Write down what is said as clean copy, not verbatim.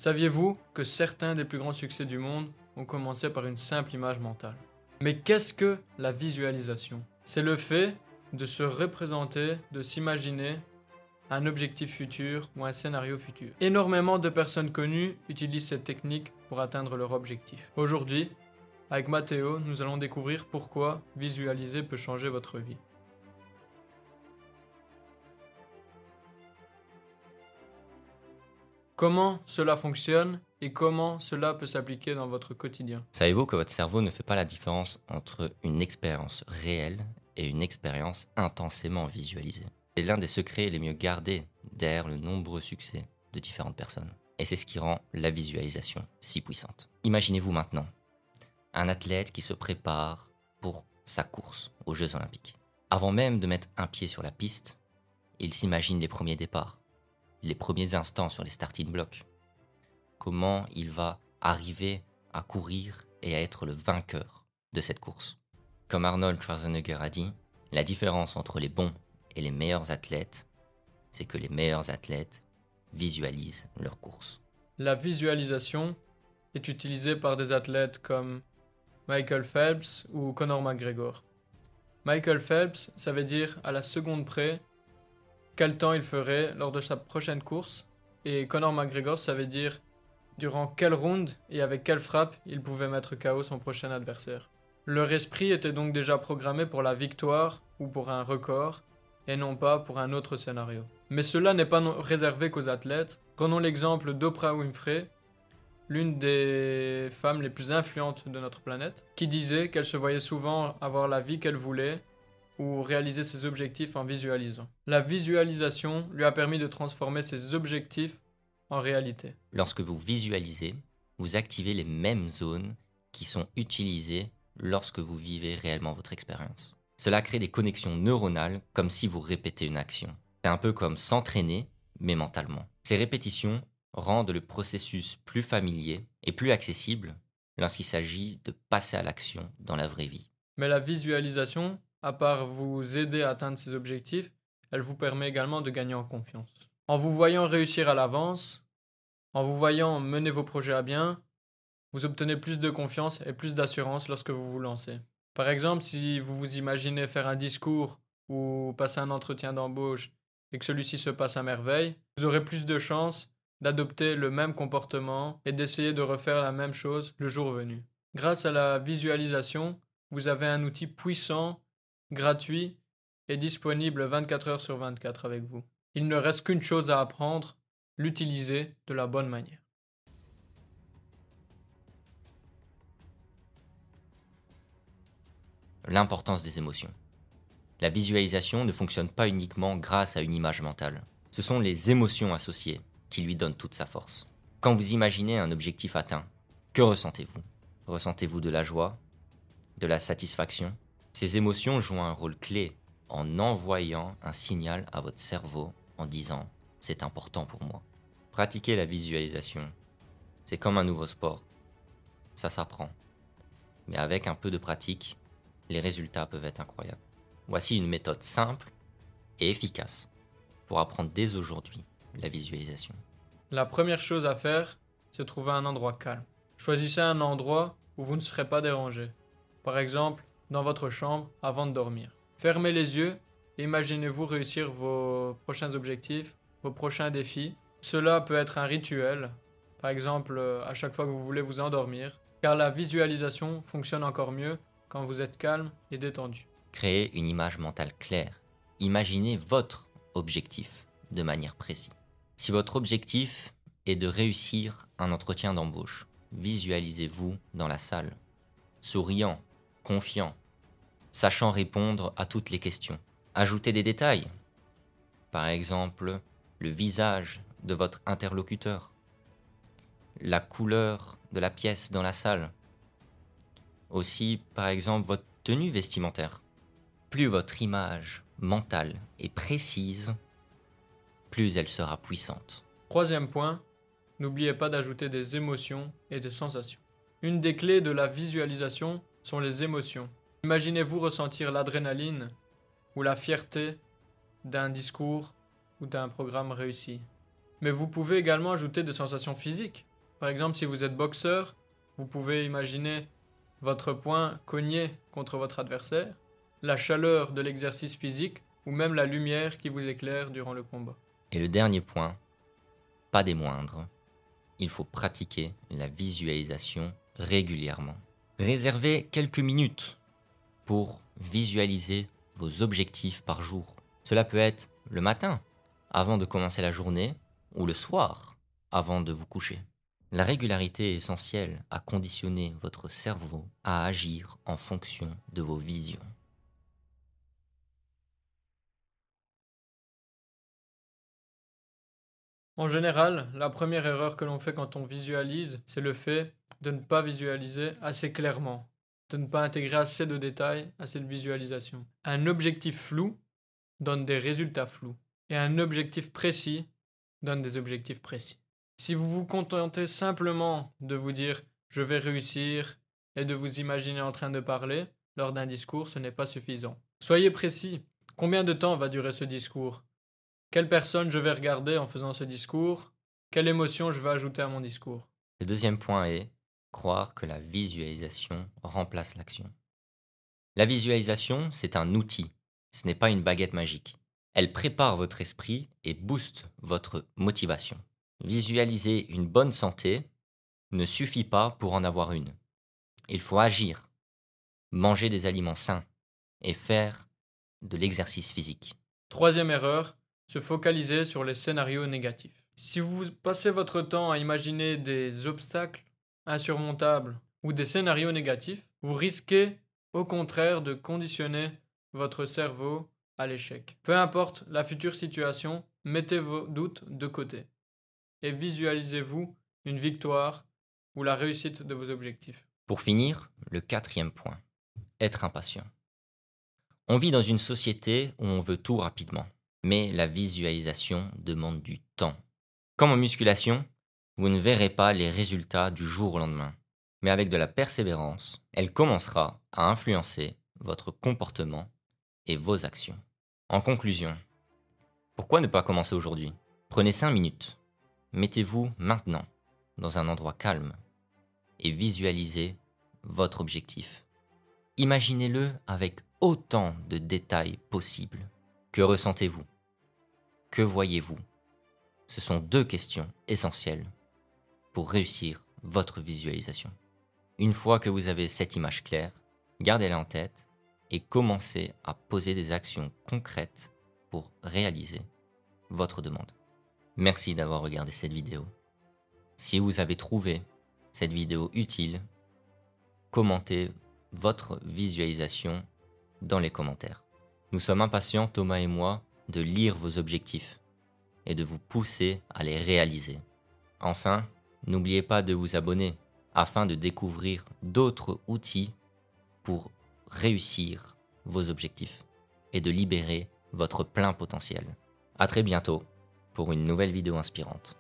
Saviez-vous que certains des plus grands succès du monde ont commencé par une simple image mentale? Mais qu'est-ce que la visualisation? C'est le fait de se représenter, de s'imaginer un objectif futur ou un scénario futur. Énormément de personnes connues utilisent cette technique pour atteindre leur objectif. Aujourd'hui, avec Mathéo, nous allons découvrir pourquoi visualiser peut changer votre vie. Comment cela fonctionne et comment cela peut s'appliquer dans votre quotidien. Savez-vous que votre cerveau ne fait pas la différence entre une expérience réelle et une expérience intensément visualisée? C'est l'un des secrets les mieux gardés derrière le nombreux succès de différentes personnes. Et c'est ce qui rend la visualisation si puissante. Imaginez-vous maintenant un athlète qui se prépare pour sa course aux Jeux Olympiques. Avant même de mettre un pied sur la piste, il s'imagine les premiers départs, les premiers instants sur les starting blocks. Comment il va arriver à courir et à être le vainqueur de cette course. Comme Arnold Schwarzenegger a dit, la différence entre les bons et les meilleurs athlètes, c'est que les meilleurs athlètes visualisent leur course. La visualisation est utilisée par des athlètes comme Michael Phelps ou Conor McGregor. Michael Phelps, ça veut dire à la seconde près quel temps il ferait lors de sa prochaine course, et Conor McGregor, ça veut dire durant quel round et avec quelle frappe il pouvait mettre KO son prochain adversaire. Leur esprit était donc déjà programmé pour la victoire ou pour un record, et non pas pour un autre scénario. Mais cela n'est pas réservé qu'aux athlètes. Prenons l'exemple d'Oprah Winfrey, l'une des femmes les plus influentes de notre planète, qui disait qu'elle se voyait souvent avoir la vie qu'elle voulait ou réaliser ses objectifs en visualisant. La visualisation lui a permis de transformer ses objectifs en réalité. Lorsque vous visualisez, vous activez les mêmes zones qui sont utilisées lorsque vous vivez réellement votre expérience. Cela crée des connexions neuronales comme si vous répétez une action. C'est un peu comme s'entraîner, mais mentalement. Ces répétitions rendent le processus plus familier et plus accessible lorsqu'il s'agit de passer à l'action dans la vraie vie. Mais la visualisation, à part vous aider à atteindre ces objectifs, elle vous permet également de gagner en confiance. En vous voyant réussir à l'avance, en vous voyant mener vos projets à bien, vous obtenez plus de confiance et plus d'assurance lorsque vous vous lancez. Par exemple, si vous vous imaginez faire un discours ou passer un entretien d'embauche et que celui-ci se passe à merveille, vous aurez plus de chances d'adopter le même comportement et d'essayer de refaire la même chose le jour venu. Grâce à la visualisation, vous avez un outil puissant, gratuit et disponible 24 heures sur 24 avec vous. Il ne reste qu'une chose à apprendre, l'utiliser de la bonne manière. L'importance des émotions. La visualisation ne fonctionne pas uniquement grâce à une image mentale. Ce sont les émotions associées qui lui donnent toute sa force. Quand vous imaginez un objectif atteint, que ressentez-vous? Ressentez-vous de la joie? De la satisfaction? Ces émotions jouent un rôle clé en envoyant un signal à votre cerveau en disant « c'est important pour moi ». Pratiquer la visualisation, c'est comme un nouveau sport. Ça s'apprend. Mais avec un peu de pratique, les résultats peuvent être incroyables. Voici une méthode simple et efficace pour apprendre dès aujourd'hui la visualisation. La première chose à faire, c'est trouver un endroit calme. Choisissez un endroit où vous ne serez pas dérangé. Par exemple, dans votre chambre avant de dormir. Fermez les yeux et imaginez-vous réussir vos prochains objectifs, vos prochains défis. Cela peut être un rituel, par exemple à chaque fois que vous voulez vous endormir, car la visualisation fonctionne encore mieux quand vous êtes calme et détendu. Créez une image mentale claire. Imaginez votre objectif de manière précise. Si votre objectif est de réussir un entretien d'embauche, visualisez-vous dans la salle, souriant, confiant, sachant répondre à toutes les questions. Ajoutez des détails. Par exemple, le visage de votre interlocuteur, la couleur de la pièce dans la salle, aussi par exemple votre tenue vestimentaire. Plus votre image mentale est précise, plus elle sera puissante. Troisième point, n'oubliez pas d'ajouter des émotions et des sensations. Une des clés de la visualisation sont les émotions. Imaginez-vous ressentir l'adrénaline ou la fierté d'un discours ou d'un programme réussi. Mais vous pouvez également ajouter des sensations physiques. Par exemple, si vous êtes boxeur, vous pouvez imaginer votre poing cogné contre votre adversaire, la chaleur de l'exercice physique ou même la lumière qui vous éclaire durant le combat. Et le dernier point, pas des moindres, il faut pratiquer la visualisation régulièrement. Réservez quelques minutes pour visualiser vos objectifs par jour. Cela peut être le matin, avant de commencer la journée, ou le soir, avant de vous coucher. La régularité est essentielle à conditionner votre cerveau à agir en fonction de vos visions. En général, la première erreur que l'on fait quand on visualise, c'est le fait de ne pas visualiser assez clairement, de ne pas intégrer assez de détails à cette visualisation. Un objectif flou donne des résultats flous, et un objectif précis donne des objectifs précis. Si vous vous contentez simplement de vous dire « je vais réussir » et de vous imaginer en train de parler, lors d'un discours, ce n'est pas suffisant. Soyez précis. Combien de temps va durer ce discours ? Quelle personne je vais regarder en faisant ce discours? Quelle émotion je vais ajouter à mon discours? Le deuxième point est croire que la visualisation remplace l'action. La visualisation, c'est un outil, ce n'est pas une baguette magique. Elle prépare votre esprit et booste votre motivation. Visualiser une bonne santé ne suffit pas pour en avoir une. Il faut agir, manger des aliments sains et faire de l'exercice physique. Troisième erreur, se focaliser sur les scénarios négatifs. Si vous passez votre temps à imaginer des obstacles insurmontables ou des scénarios négatifs, vous risquez au contraire de conditionner votre cerveau à l'échec. Peu importe la future situation, mettez vos doutes de côté et visualisez-vous une victoire ou la réussite de vos objectifs. Pour finir, le quatrième point, être impatient. On vit dans une société où on veut tout rapidement, mais la visualisation demande du temps. Comme en musculation, vous ne verrez pas les résultats du jour au lendemain, mais avec de la persévérance, elle commencera à influencer votre comportement et vos actions. En conclusion, pourquoi ne pas commencer aujourd'hui ? Prenez 5 minutes, mettez-vous maintenant dans un endroit calme et visualisez votre objectif. Imaginez-le avec autant de détails possibles. Que ressentez-vous ? Que voyez-vous ? Ce sont 2 questions essentielles pour réussir votre visualisation. Une fois que vous avez cette image claire, gardez-la en tête et commencez à poser des actions concrètes pour réaliser votre demande. Merci d'avoir regardé cette vidéo. Si vous avez trouvé cette vidéo utile, commentez votre visualisation dans les commentaires. Nous sommes impatients, Thomas et moi, de lire vos objectifs et de vous pousser à les réaliser. Enfin, n'oubliez pas de vous abonner afin de découvrir d'autres outils pour réussir vos objectifs et de libérer votre plein potentiel. À très bientôt pour une nouvelle vidéo inspirante.